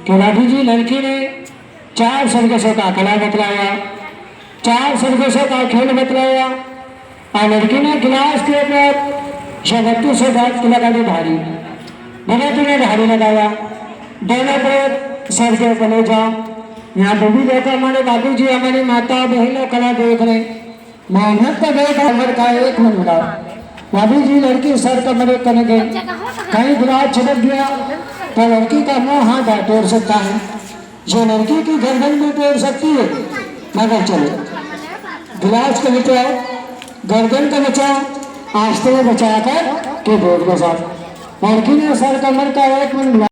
राधू जी लड़की ने 4 सरकसों का कला बतलाया, 4 सरकसों का खेल बतलाया और लड़की ने गिलास के ऊपर शगत्तू से बात लगा दी भारी, भगत ने भारी लगाया, दोनों को सर के ऊपर ले जाओ। यहाँ डूबी देखो, हमारे बाबू जी हमारी माता बहनों कला देख रहे, मेहनत का देख उम्र का एक मन मिला। बाबू जी लड़की सर का मदद करने गए, कहीं गिलास छिड़क गया तो लड़की का मुंह हाथ तोड़ सकता है, जो लड़की की गर्दन में तोड़ सकती है। मगर चलो गिलास को बचाओ, गर्दन को बचाओ, आस्ते बचाकर के बोर्ड के साथ लड़की ने सर कमर का एक मन